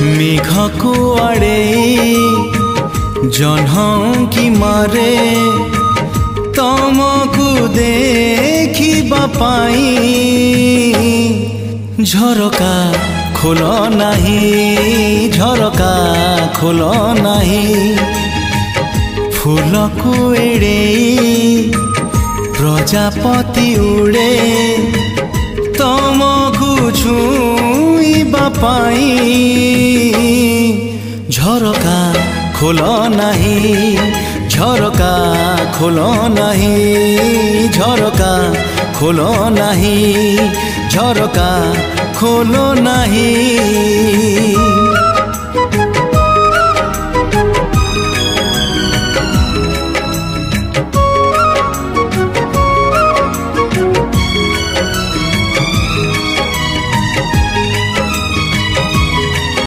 मेघ कुआड़े जह्न की मारे तमकु देखिबा पाई झरका खोल नहीं झरका खोल नहीं फूल को एड़े प्रजापति उड़े तमकु छुईबा पाई झरका खोल नहीं झरका खोल नहीं झरका खोल नहीं झरका खोल नहीं।